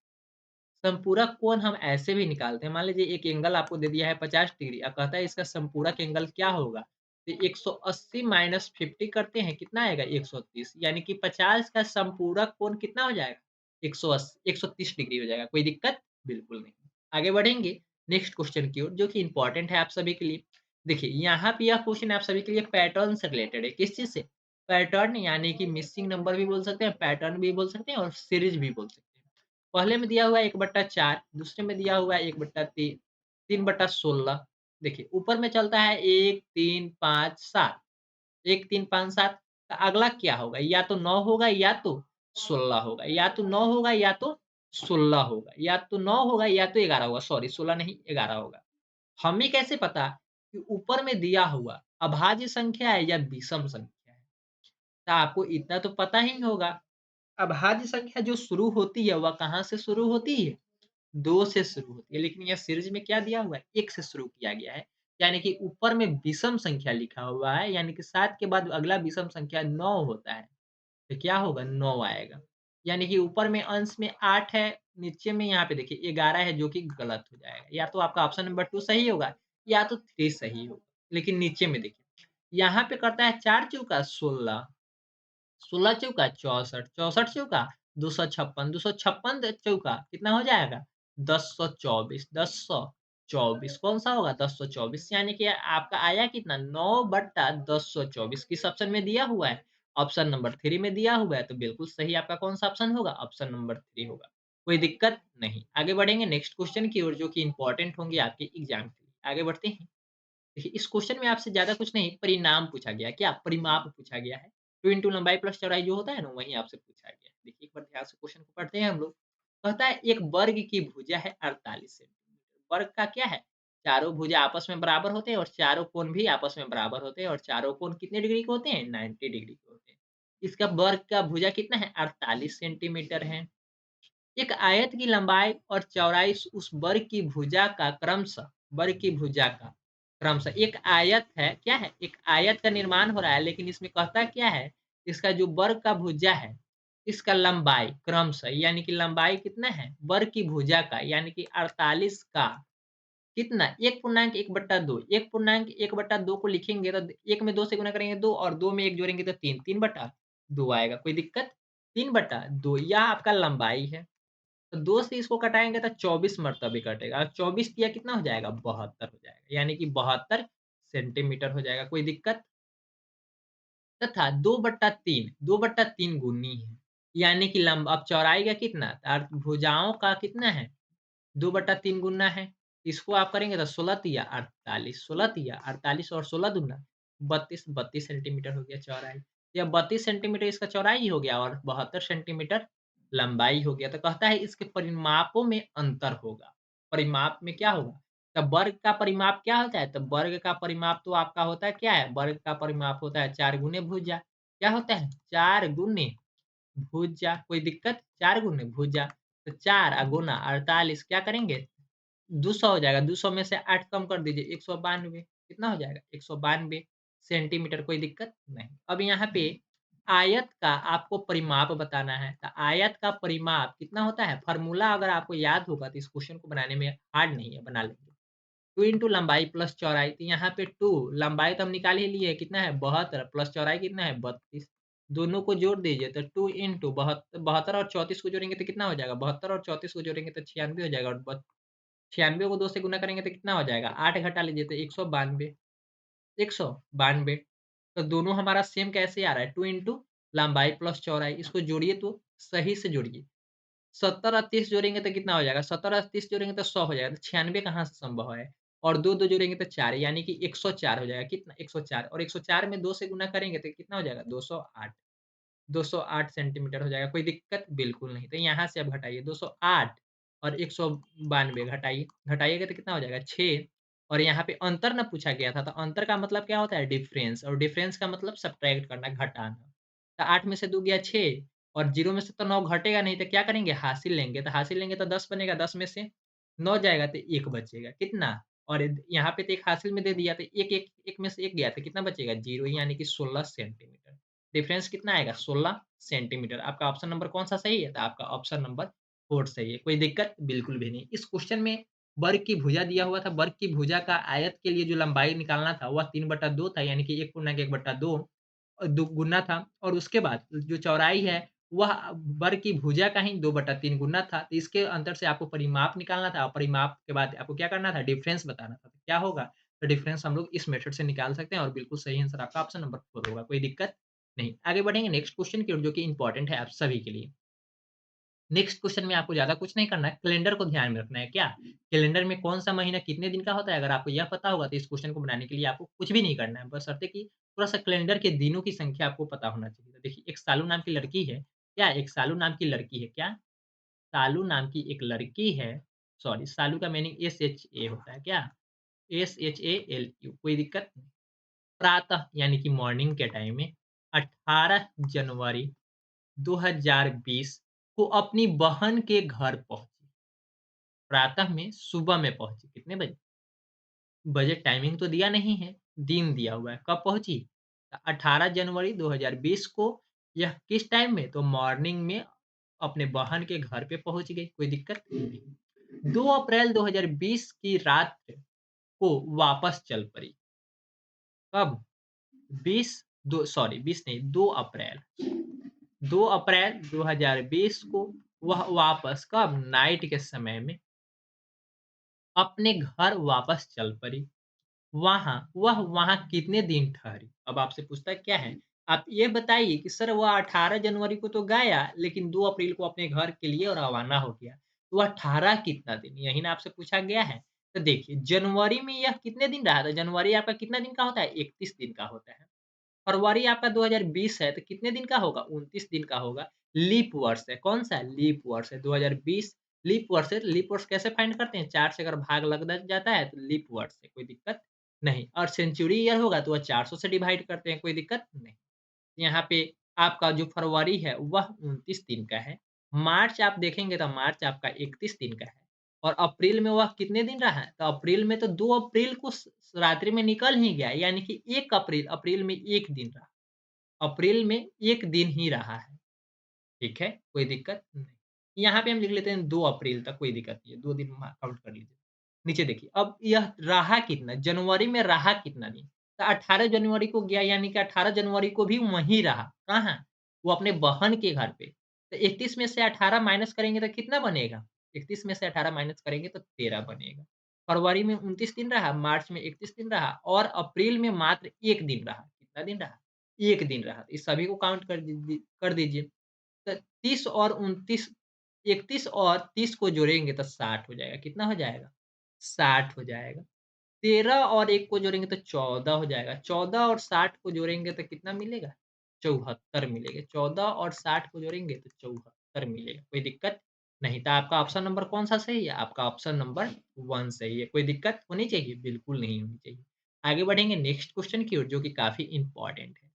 A: संपूरक कोण हम ऐसे भी निकालते हैं। मान लीजिए एक एंगल आपको दे दिया है 50 डिग्री अब कहता है इसका संपूरक एंगल क्या होगा? तो 180 माइनस 50 करते हैं कितना आएगा? 130 यानी कि 50 का संपूरक कोण कितना हो जाएगा? 180 130 डिग्री हो जाएगा। कोई दिक्कत? बिल्कुल नहीं। आगे बढ़ेंगे नेक्स्ट क्वेश्चन की ओर जो कि इम्पोर्टेंट है आप सभी के लिए। देखिए यहाँ पे यह क्वेश्चन आप सभी के लिए पैटर्न से रिलेटेड है। किस चीज़ से? पैटर्न यानी कि मिसिंग नंबर भी बोल सकते हैं, पैटर्न भी बोल सकते हैं और सीरीज़ भी बोल सकते हैं। पहले में दिया हुआ है 1/4 दूसरे में दिया हुआ है 1/3 3/16 देखिए ऊपर में चलता है 1 3 5 7 1 3 5 7 का अगला क्या होगा? या तो 9 होगा या तो 16 होगा या तो 9 होगा या तो 16 होगा या तो 9 होगा या तो 11 होगा सॉरी 16 नहीं 11 होगा। हमें कैसे पता कि ऊपर में दिया हुआ अभाज्य संख्या है या विषम संख्या है? तो आपको इतना तो पता ही होगा अभाज्य संख्या जो शुरू होती है वह कहाँ से शुरू होती है? 2 से शुरू होती है, लेकिन यह सीरीज़ में क्या दिया हुआ है? 1 से शुरू किया गया है। यानी कि ऊपर में विषम संख्या लिखा हुआ है, यानी कि 7 के बाद अगला विषम संख्या 9 होता है। तो क्या होगा? 9 आएगा। यानी कि ऊपर में अंश में 8 है, नीचे में यहाँ पे देखिए 11 है जो कि गलत हो जाएगा। या तो आपका ऑप्शन नंबर 2 सही होगा या तो 3 सही होगा। लेकिन नीचे में देखिए, यहाँ पे करता है 4 चौका 16 16 चौका 64, 64 चौका 256, 256 चौका कितना हो जाएगा? 1024, 1024 कौन-सा होगा? 1024 यानी कि आपका आया कितना? 9/1024 किस ऑप्शन में दिया हुआ है? ऑप्शन नंबर 3 में दिया हुआ है, तो बिल्कुल सही आपका कौन-सा ऑप्शन होगा? ऑप्शन नंबर 3 होगा। कोई दिक्कत नहीं। आगे बढ़ेंगे नेक्स्ट क्वेश्चन की ओर जो कि इम्पोर्टेंट होंगे आपके एग्ज़ाम के लिए। आगे बढ़ते हैं। देखिए, इस क्वेश्चन में आपसे ज़्यादा कुछ नहीं, परिणाम पूछा गया है। क्या? परिमाप पूछा गया है। 2 इंटू लंबाई प्लस चौड़ाई जो होता है ना, वही आपसे पूछा गया है। देखिए, एक बार ध्यान से क्वेश्चन को पढ़ते हैं हम लोग। कहता है, एक वर्ग की भुजा है 48 सेंटीमीटर। वर्ग का क्या है? चारों भुजा आपस में बराबर होते हैं और चारों कोण भी आपस में बराबर होते हैं और चारों कोण कितने डिग्री के होते हैं? 90 डिग्री के होते हैं। इसका वर्ग का भुजा कितना है? 48 सेंटीमीटर है। एक आयत की लंबाई और चौड़ाई उस वर्ग की भुजा का क्रमशः वर्ग की भुजा का क्रमशः एक आयत है क्या है एक आयत का निर्माण हो रहा है लेकिन इसमें कहता क्या है इसका जो वर्ग का भुजा है इसका लंबाई क्रमशः यानी कि लंबाई कितना है वर्ग की भुजा का यानी कि 48 का कितना 1.1/2 1.1/2 को लिखेंगे तो 1 में 2 से गुना करेंगे 2 और 2 में 1 जोड़ेंगे तो 3 3/2 आएगा कोई दिक्कत 3/2 यह आपका लंबाई है तो 2 से इसको घटाएँगे तो 24 मरतबे कटेगा और 24 तिया कितना हो जाएगा? 72 हो जाएगा, यानी कि 72 सेंटीमीटर हो जाएगा, कोई दिक्कत? तथा 2/3 गुनी है, यानी कि अब चौड़ाई का कितना? भुजाओं का कितना है? 2/3 गुना है, इसको आप करेंगे तो 16 तिया 48, 16 तिया 48 और 16 दूना 32, 32 सेंटीमीटर हो गया चौड़ाई। या 32 सेंटीमीटर इसका चौड़ाई ही हो गया और 72 सेंटीमीटर लंबाई हो गया। तो कहता है इसके परिमापों में अंतर होगा। परिमाप में क्या होगा? तब वर्ग का परिमाप क्या होता है? तो वर्ग का परिमाप तो आपका होता है क्या है? वर्ग का परिमाप होता है 4 गुने भुजा। क्या होता है? 4 गुने भुजा, कोई दिक्कत? 4 गुने भुजा। तो 4 गुना 48 क्या करेंगे? 200 हो जाएगा, 200 में से 8 कम कर दीजिए 192 कितना हो जाएगा? 192 सेंटीमीटर कोई दिक्कत नहीं। अब यहाँ पे आयत का आपको परिमाप बताना है, तो आयत का परिमाप कितना होता है? फ़ॉर्मूला अगर आपको याद होगा तो इस क्वेश्चन को बनाने में हार्ड नहीं है, बना लेंगे। 2 इंटू लंबाई प्लस चौड़ाई, तो यहाँ पे 2 लंबाई तो हम निकाल ही लिए, कितना है 72 प्लस चौड़ाई कितना है 32 दोनों को जोड़ दीजिए तो 2 इंटू 72 और 34 को जोड़ेंगे तो कितना हो जाएगा? 72 और 34 को जोड़ेंगे तो 96 हो जाएगा और 96 को 2 से गुना करेंगे तो कितना हो जाएगा? 8 घटा लीजिए तो 192 192 तो दोनों हमारा सेम कैसे आ रहा है? 2 इंटू लंबाई प्लस चौड़ाई, इसको जोड़िए तो सही से जोड़िए। 70 और 30 जोड़ेंगे तो कितना हो जाएगा? 70 और 30 जोड़ेंगे तो 100 हो जाएगा, तो 96 कहाँ से संभव है? और 2-2 जोड़ेंगे तो 4 यानी कि 104 हो जाएगा, कितना? 104 और 104 में 2 से गुना करेंगे तो कितना हो जाएगा? 208 208 सेंटीमीटर हो जाएगा, कोई दिक्कत? बिल्कुल नहीं। तो यहाँ से आप घटाइए 208 और 192 घटाइए, घटाइएगा तो कितना हो जाएगा? 6 और यहाँ पे अंतर ना पूछा गया था, तो अंतर का मतलब क्या होता है? डिफरेंस और डिफरेंस का मतलब सब्ट्रैक्ट करना, घटाना। तो 8 में से 2 गया 6 और 0 में से तो 9 घटेगा नहीं, तो क्या करेंगे? हासिल लेंगे, तो हासिल लेंगे तो 10 बनेगा, 10 में से 9 जाएगा तो 1 बचेगा, कितना? और यहाँ पे तो 1 हासिल में दे दिया, तो 1 में से 1 गया तो कितना बचेगा? 0 यानी कि 16 सेंटीमीटर। डिफरेंस कितना आएगा? 16 सेंटीमीटर। आपका ऑप्शन नंबर कौन-सा सही है? तो आपका ऑप्शन नंबर 4 सही है। कोई दिक्कत? बिल्कुल भी नहीं। इस क्वेश्चन में वर्ग की भुजा दिया हुआ था, वर्ग की भुजा का आयत के लिए जो लंबाई निकालना था, वह 3/2 था, यानी कि 1/1/2 दो गुना था और उसके बाद जो चौड़ाई है, वह वर्ग की भुजा का ही 2/3 गुना था। तो इसके अंतर से आपको परिमाप निकालना था और परिमाप के बाद आपको क्या करना था? डिफरेंस बताना था। तो क्या होगा? तो डिफरेंस हम लोग इस मेथड से निकाल सकते हैं और बिल्कुल सही आंसर आपका ऑप्शन नंबर 4 होगा। कोई दिक्कत नहीं। आगे बढ़ेंगे नेक्स्ट क्वेश्चन की ओर जो कि इम्पोर्टेंट है आप सभी के लिए। नेक्स्ट क्वेश्चन में आपको ज़्यादा कुछ नहीं करना है, कैलेंडर को ध्यान में रखना है क्या? कैलेंडर में कौन-सा महीना कितने दिन का होता है? अगर आपको यह पता होगा तो इस क्वेश्चन को बनाने के लिए आपको कुछ भी नहीं करना है, बशर्ते कि थोड़ा-सा कैलेंडर के दिनों की संख्या आपको पता होना चाहिए। तो देखिए, एक सालू नाम की लड़की है, क्या? एक सालू नाम की लड़की है, क्या? सालू नाम की एक लड़की है, सॉरी सालू का मीनिंग SHA होता है, क्या? SHALU कोई दिक्कत नहीं। प्रातः यानी कि मॉर्निंग के टाइम में 18 जनवरी 2020 को अपनी बहन के घर पहुँची। प्रातः में सुबह में पहुँची, कितने बजे? बजट टाइमिंग तो दिया नहीं है, दिन दिया हुआ है, कब पहुँची? 18 जनवरी 2020 को यह किस टाइम में? तो मॉर्निंग में अपने बहन के घर पे पहुँच गई, कोई दिक्कत नहीं। 2 अप्रैल 2020 की रात को वापस चल पड़ी, कब? 20 दो सॉरी 20 नहीं 2 अप्रैल 2 अप्रैल 2020 को वह वापस कब? नाइट के समय में अपने घर वापस चल पड़ी। वह वहाँ कितने दिन ठहरी? अब आपसे पूछता है क्या है? आप ये बताइए कि सर वह 18 जनवरी को तो गया, लेकिन 2 अप्रैल को अपने घर के लिए रवाना हो गया। तो वह ठहरा कितना दिन? यही ना आपसे पूछा गया है। तो देखिए जनवरी में यह कितने दिन रहा था? जनवरी आपका कितना दिन का होता है? 31 दिन का होता है। फरवरी आपका 2020 है तो कितने दिन का होगा? 29 दिन का होगा। लीप वर्ष है, कौन-सा? लीप वर्ष है 2020 लीप वर्ष है। लीप वर्ष कैसे फाइंड करते हैं? 4 से अगर भाग लग द जाता है तो लीप वर्ष है, कोई दिक्कत नहीं। और सेंचुरी ईयर होगा तो वह 400 से डिवाइड करते हैं, कोई दिक्कत नहीं। यहाँ पे आपका जो फरवरी है वह 29 दिन का है। मार्च आप देखेंगे तो मार्च आपका 31 दिन का है और अप्रैल में वह कितने दिन रहा है? तो अप्रैल में तो 2 अप्रैल को रात्रि में निकल ही गया, यानी कि 1 अप्रैल, अप्रैल में 1 दिन रहा। अप्रैल में 1 दिन ही रहा है। ठीक है, कोई दिक्कत नहीं। यहाँ पे हम लिख लेते हैं 2 अप्रैल तक, कोई दिक्कत नहीं है, 2 दिन काउंट कर लीजिए। नीचे देखिए, अब यह रहा कितना, जनवरी में रहा कितना दिन? तो 18 जनवरी को गया, यानी कि 18 जनवरी को भी वहीं रहा। कहाँ? वो अपने बहन के घर पे। तो 31 में से 18 माइनस करेंगे तो कितना बनेगा? 31 में से 18 माइनस करेंगे तो 13 बनेगा। फरवरी में 29 दिन रहा, मार्च में 31 दिन रहा और अप्रैल में मात्र 1 दिन रहा। कितना दिन रहा? 1 दिन रहा। इस सभी को काउंट कर दीजिए। तो 30 और 29, 31 और 30 को जोड़ेंगे तो 60 हो जाएगा। कितना हो जाएगा? 60 हो जाएगा। 13 और 1 को जोड़ेंगे तो 14 हो जाएगा। 14 और 60 को जोड़ेंगे तो कितना मिलेगा? 74 मिलेगा। 14 और 60 को जोड़ेंगे तो 74 मिलेगा। कोई दिक्कत नहीं। तो आपका ऑप्शन नंबर कौन-सा सही है? आपका ऑप्शन नंबर 1 सही है। कोई दिक्कत होनी चाहिए? बिल्कुल नहीं होनी चाहिए। आगे बढ़ेंगे नेक्स्ट क्वेश्चन की ओर, जो कि काफ़ी इम्पोर्टेंट है।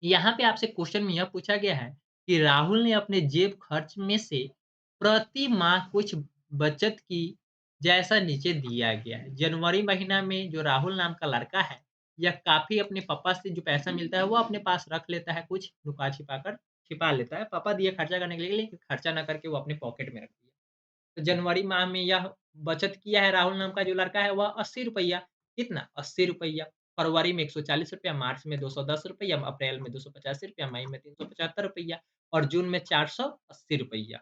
A: यहाँ पे आपसे क्वेश्चन में यह पूछा गया है कि राहुल ने अपने जेब खर्च में से प्रति माह कुछ बचत की, जैसा नीचे दिया गया है। जनवरी महीना में जो राहुल नाम का लड़का है, यह काफ़ी अपने पापा से जो पैसा मिलता है, वो अपने पास रख लेता है, कुछ लुका-छिपा कर छिपा लेता है। पापा दिए खर्चा करने के लिए, लेकिन खर्चा ना करके वो अपने पॉकेट में रख दिया। तो जनवरी माह में यह बचत किया है राहुल नाम का जो लड़का है, वह ₹80। कितना? ₹80। फरवरी में ₹140, मार्च में ₹210, अप्रैल में ₹285, मई में ₹375 और जून में ₹480।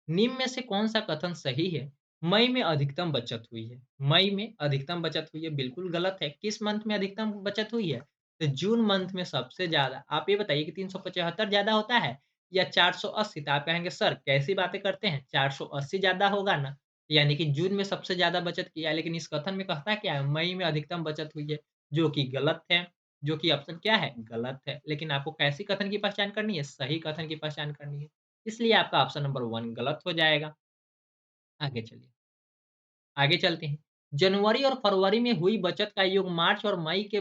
A: निम्न में से कौन-सा कथन सही है? मई में अधिकतम बचत हुई है। मई में अधिकतम बचत हुई है, बिल्कुल गलत है। किस मंथ में अधिकतम बचत हुई है? तो जून मंथ में सबसे ज़्यादा। आप ये बताइए कि 375 ज़्यादा होता है या 480? तो आप कहेंगे सर कैसी बातें करते हैं, 480 ज़्यादा होगा ना। यानी कि जून में सबसे ज़्यादा बचत किया है, लेकिन इस कथन में कहता क्या है? मई में अधिकतम बचत हुई है, जो कि गलत है। जो कि ऑप्शन क्या है? गलत है। लेकिन आपको कैसी कथन की पहचान करनी है? सही कथन की पहचान करनी है। इसलिए आपका ऑप्शन नंबर 1 गलत हो जाएगा। आगे चलिए, आगे चलते हैं। जनवरी और फरवरी में हुई बचत का योग मार्च और मई के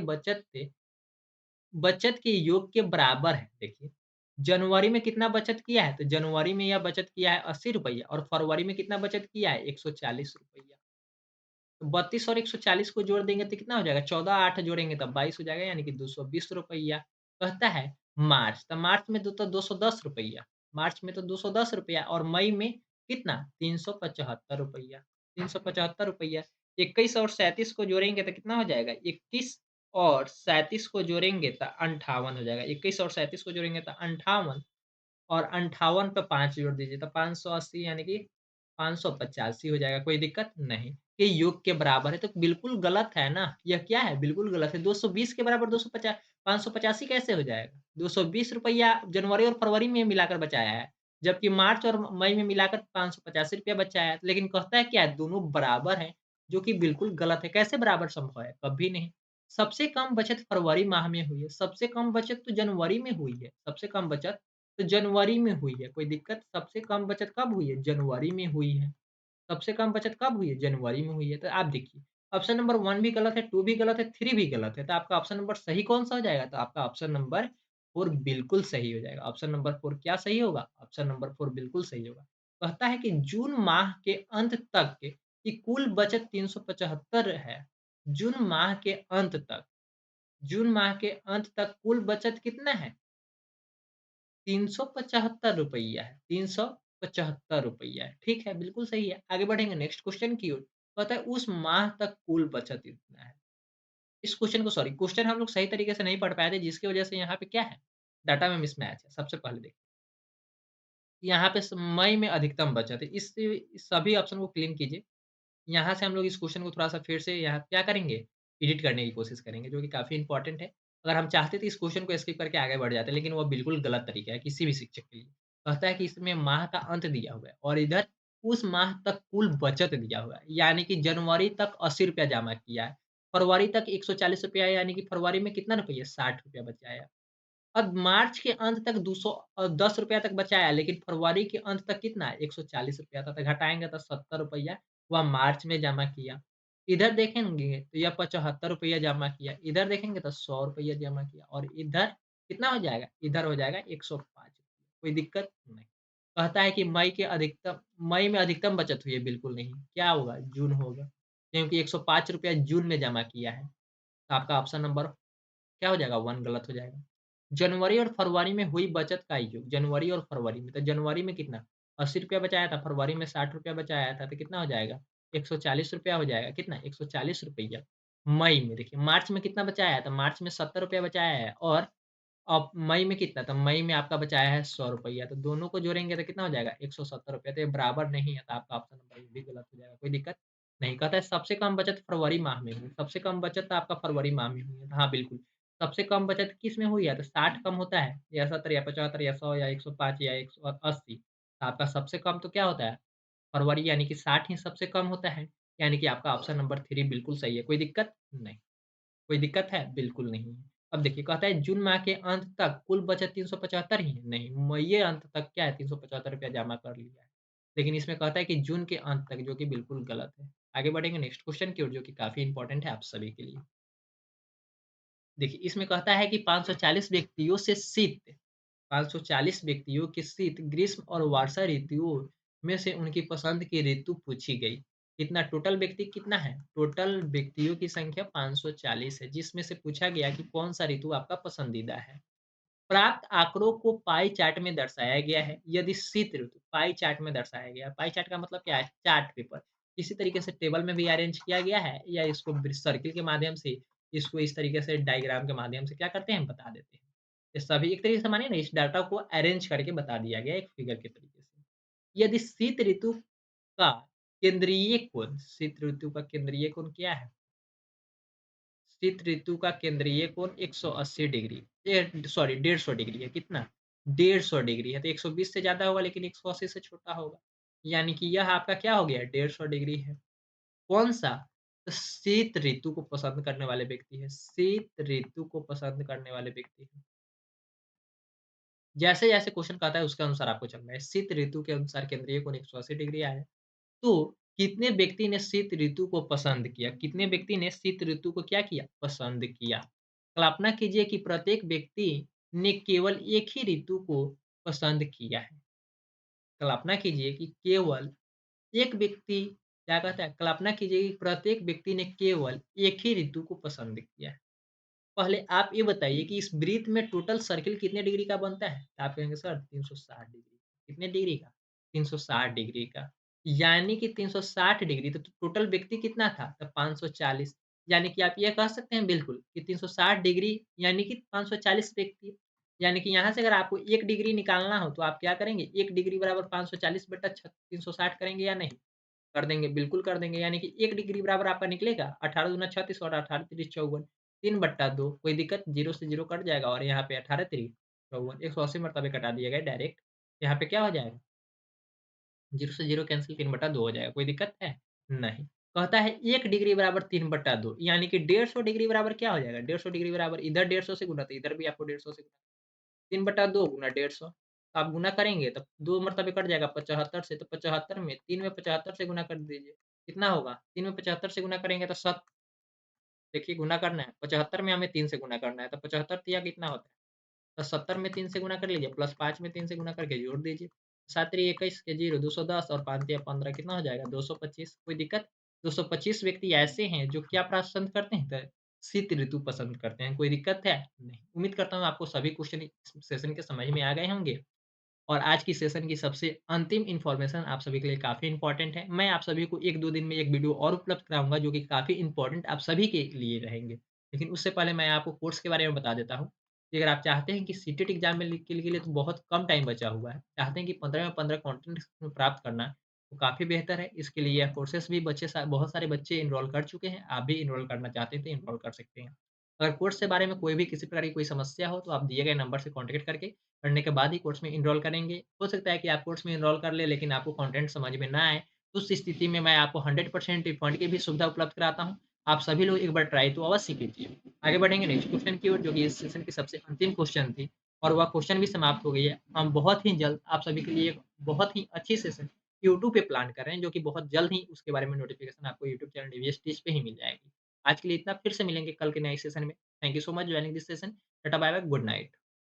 A: बचत के योग के बराबर है। देखिए, जनवरी में कितना बचत किया है? तो जनवरी में यह बचत किया है ₹80 और फरवरी में कितना बचत किया है? ₹140। तो 32 और 140 को जोड़ देंगे तो कितना हो जाएगा? 14, 8 जोड़ेंगे तब 22 हो जाएगा, यानी कि ₹220। कहता है मार्च, तो मार्च में तो ₹210, मार्च में तो ₹210 और मई में कितना? ₹375, ₹375। 21 और 37 को जोड़ेंगे तो कितना हो जाएगा? 21 और 37 को जोड़ेंगे तो 58 हो जाएगा। 21 और 37 को जोड़ेंगे तो 58 और 58 पे 5 जोड़ दीजिए तो 580, यानी कि 585 हो जाएगा, कोई दिक्कत नहीं। ये योग के बराबर है, तो बिल्कुल गलत है ना, यह क्या है? बिल्कुल गलत है। 220 के बराबर 585 कैसे हो जाएगा? ₹220 जनवरी और फरवरी में मिलाकर बचाया है, जबकि मार्च और मई में मिलाकर ₹585 बचाया है। लेकिन कहता है क्या है? दोनों बराबर हैं, जो कि बिल्कुल गलत है। कैसे बराबर संभव है? कभी नहीं। सबसे कम बचत फरवरी माह में हुई है, सबसे कम बचत तो जनवरी में हुई है। सबसे कम बचत तो जनवरी में हुई है, कोई दिक्कत? सबसे कम बचत कब हुई है? जनवरी में हुई है। सबसे कम बचत कब हुई है? जनवरी में हुई है। तो आप देखिए, ऑप्शन नंबर 1 भी गलत है, 2 भी गलत है, 3 भी गलत है। तो आपका ऑप्शन नंबर सही कौन-सा हो जाएगा? तो आपका ऑप्शन नंबर 4 बिल्कुल सही हो जाएगा। ऑप्शन नंबर 4 क्या सही होगा? ऑप्शन नंबर 4 बिल्कुल सही होगा। कहता है कि जून माह के अंत तक की कुल बचत 375 है। जून माह के अंत तक, जून माह के अंत तक कुल बचत कितना है? ₹375 है, ₹375 है। ठीक है, बिल्कुल सही है। आगे बढ़ेंगे नेक्स्ट क्वेश्चन की ओर। कहता है उस माह तक कुल बचत इतना है। इस क्वेश्चन को सॉरी क्वेश्चन हम लोग सही तरीके से नहीं पढ़ पाए थे, जिसकी वजह से यहाँ पे क्या है? डाटा में मिसमैच है। सबसे पहले देखिए, यहाँ पे मई में अधिकतम बचत है। इस सभी ऑप्शन को क्लीन कीजिए। यहाँ से हम लोग इस क्वेश्चन को थोड़ा-सा फिर से यहाँ क्या करेंगे, एडिट करने की कोशिश करेंगे, जो कि काफ़ी इम्पोर्टेंट है। अगर हम चाहते तो इस क्वेश्चन को स्किप करके आगे बढ़ जाते, लेकिन वो बिल्कुल गलत तरीका है किसी भी शिक्षक के लिए। कहता है कि इसमें माह का अंत दिया हुआ है और इधर उस माह तक कुल बचत दिया हुआ है, यानी कि जनवरी तक ₹80 जमा किया है, फरवरी तक ₹140, यानी कि फरवरी में कितना रुपया? ₹60 बचाया। अब मार्च के अंत तक ₹210 तक बचाया, लेकिन फरवरी के अंत तक कितना है? ₹140 था, तो घटाएँगे तो ₹70 वह मार्च में जमा किया। इधर देखेंगे तो यह ₹75 जमा किया, इधर देखेंगे तो ₹100 जमा किया और इधर कितना हो जाएगा? इधर हो जाएगा ₹105। कोई दिक्कत नहीं। कहता है कि मई में अधिकतम बचत हुई है, बिल्कुल नहीं। क्या होगा? जून होगा, क्योंकि ₹105 जून में जमा किया है। तो आपका ऑप्शन नंबर क्या हो जाएगा? 1 गलत हो जाएगा। जनवरी और फरवरी में हुई बचत का योग, जनवरी और फरवरी में, तो जनवरी में कितना? ₹80 बचाया था, फरवरी में ₹60 बचाया था, तो कितना हो जाएगा? ₹140 हो जाएगा। कितना? ₹140। मई में देखिए, मार्च में कितना बचाया है? तो मार्च में ₹70 बचाया है, और अब मई में कितना था? मई में आपका बचाया है ₹100, तो दोनों को जोड़ेंगे तो कितना हो जाएगा? ₹170, तो ये बराबर नहीं है, तो आपका ऑप्शन नंबर भी गलत हो जाएगा। कोई दिक्कत नहीं। कहता है सबसे कम बचत फरवरी माह में हुई, सबसे कम बचत आपका फरवरी माह में हुई है। हाँ, बिल्कुल। सबसे कम बचत किस में हुई है? तो 60 कम होता है, या 70 या 75 या 100 या 105 या 180, तो आपका सबसे कम तो क्या होता है? फरवरी, यानी कि 60 ही सबसे कम होता है। यानी कि आपका ऑप्शन नंबर 3 बिल्कुल सही है। कोई दिक्कत? नहीं। कोई दिक्कत है? बिल्कुल नहीं है। अब देखिए, कहता है जून माह के अंत तक कुल बचत 375 ही है। नहीं, मई अंत तक क्या है? ₹375 जमा कर लिया है। लेकिन इसमें कहता है कि जून के अंत तक, जो कि बिल्कुल गलत है। आगे बढ़ेंगे नेक्स्ट क्वेश्चन की ओर, जो कि काफ़ी इंपॉर्टेंट है आप सभी के लिए। देखिए, इसमें कहता है कि 540 व्यक्तियों से शीत 540 व्यक्तियों की शीत, ग्रीष्म और वर्षा ऋतुओं में से उनकी पसंद की ऋतु पूछी गई। कितना टोटल व्यक्ति कितना है? टोटल व्यक्तियों की संख्या 540 है, जिसमें से पूछा गया कि कौन-सा ऋतु आपका पसंदीदा है। प्राप्त आंकड़ों को पाई चार्ट में दर्शाया गया है। यदि शीत ऋतु पाई चार्ट में दर्शाया गया है। पाई चार्ट का मतलब क्या है? Chart paper. इसी तरीके से टेबल में भी अरेंज किया गया है, या इसको सर्किल के माध्यम से, इसको इस तरीके से डायग्राम के माध्यम से क्या करते हैं? बता देते हैं। ये सभी एक तरीके से मानिए ना, इस डाटा को अरेंज करके बता दिया गया है एक फिगर के तरीके से। यदि शीत ऋतु का केंद्रीय कोण क्या है? शीत ऋतु का केंद्रीय कोण 180 डिग्री, सॉरी 150 डिग्री है। कितना? 150 डिग्री है, तो 120 से ज़्यादा होगा, लेकिन 180 से छोटा होगा। यानी कि यह आपका क्या हो गया? 150 डिग्री है। कौन-सा? तो शीत ऋतु को पसंद करने वाले व्यक्ति है। शीत ऋतु को पसंद करने वाले व्यक्ति है। जैसे-जैसे क्वेश्चन कहता है उसके अनुसार आपको चलना है। शीत ऋतु के अनुसार केंद्रीय कोण 180 डिग्री आया है। तो कितने व्यक्ति ने शीत ऋतु को पसंद किया? कितने व्यक्ति ने शीत ऋतु को क्या किया? पसंद किया। कल्पना कीजिए कि प्रत्येक व्यक्ति ने केवल एक ही ऋतु को पसंद किया है। कल्पना कीजिए कि केवल एक व्यक्ति क्या कहता है? कल्पना कीजिए कि प्रत्येक व्यक्ति ने केवल एक ही ऋतु को पसंद किया है। पहले आप ये बताइए कि इस वृत्त में टोटल सर्किल कितने डिग्री का बनता है? तो आप कहेंगे सर 360 डिग्री। कितने डिग्री का? 360 डिग्री का। यानी कि 360 डिग्री, तो टोटल व्यक्ति कितना था? तो 540। यानी कि आप ये कह सकते हैं बिल्कुल कि 360 डिग्री यानी कि 540 व्यक्ति। यानी कि यहाँ से अगर आपको 1 डिग्री निकालना हो तो आप क्या करेंगे? 1 डिग्री बराबर 540 बटा 360 करेंगे या नहीं? कर देंगे, बिल्कुल कर देंगे। यानी कि 1 डिग्री बराबर आपका निकलेगा 18 दूना 36 और 18 तिरिक 54, 3/2। कोई दिक्कत? 0 से 0 कट जाएगा, और यहाँ पे 18 तिरिक 54, 180 मरतबे कटा दिया गया डायरेक्ट। यहाँ पे क्या हो जाएगा? 0 से 0 कैंसल, 3/2 हो जाएगा। कोई दिक्कत है? नहीं। कहता है 1 डिग्री बराबर 3/2, यानी कि 150 डिग्री बराबर क्या हो जाएगा? 150 डिग्री बराबर इधर 150 से गुणा, तो इधर भी आपको 150 से गुणा, 3/2 गुना 150, आप गुना करेंगे तब 2 मरतबे कट जाएगा 75 से, तो 75 में 3 में 75 से गुना कर दीजिए। कितना होगा? 3 में 75 से गुना करेंगे तो देखिए गुना करना है, 75 में हमें 3 से गुना करना है, तो 75 तिया कितना होता है? तो 70 में 3 से गुना कर लीजिए, प्लस 5 में 3 से गुना करके जोड़ दीजिए। 7 त्रिक 21 के 0, 210 और 5 तिया 15, कितना हो जाएगा? 225। कोई दिक्कत? 225 व्यक्ति ऐसे हैं जो क्या पसंद करते हैं? तो शीत ऋतु पसंद करते हैं। कोई दिक्कत है? नहीं। उम्मीद करता हूँ आपको सभी क्वेश्चन इस सेशन के समझ में आ गए होंगे। और आज की सेशन की सबसे अंतिम इन्फॉर्मेशन आप सभी के लिए काफ़ी इम्पोर्टेंट है। मैं आप सभी को 1-2 दिन में एक वीडियो और उपलब्ध कराऊँगा, जो कि काफ़ी इम्पोर्टेंट आप सभी के लिए रहेंगे। लेकिन उससे पहले मैं आपको कोर्स के बारे में बता देता हूँ, कि अगर आप चाहते हैं कि सीटेट एग्ज़ाम में के लिए तो बहुत कम टाइम बचा हुआ है। चाहते हैं कि 15 में 15 कंटेंट प्राप्त करना, तो काफ़ी बेहतर है। इसके लिए यह कोर्सेज़ भी बहुत सारे बच्चे एनरोल कर चुके हैं। आप भी एनरोल करना चाहते हैं तो एनरोल कर सकते हैं। अगर कोर्स के बारे में कोई भी किसी प्रकार की कोई समस्या हो, तो आप दिए गए नंबर से कॉन्टैक्ट करके करने के बाद ही कोर्स में एनरोल करेंगे। हो सकता है कि आप कोर्स में एनरोल कर लें, लेकिन आपको कंटेंट समझ में ना आए, तो उस स्थिति में मैं आपको 100% रिफंड की भी सुविधा उपलब्ध कराता हूँ। आप सभी लोग एक बार ट्राई तो अवश्य कीजिए। आगे बढ़ेंगे नेक्स्ट क्वेश्चन की ओर, जो कि इस सेशन की सबसे अंतिम क्वेश्चन थी, और वह क्वेश्चन भी समाप्त हो गई है। हम बहुत ही जल्द आप सभी के लिए एक बहुत ही अच्छी सेशन यूट्यूब पे प्लान कर रहे हैं, जो कि बहुत जल्द ही उसके बारे में नोटिफ़िकेशन आपको यूट्यूब चैनल डीवीएस टीच पे ही मिल जाएगी। आज के लिए इतना, फिर से मिलेंगे कल के नए सेशन में। Thank you so much joining this session. Tata bye bye, good night.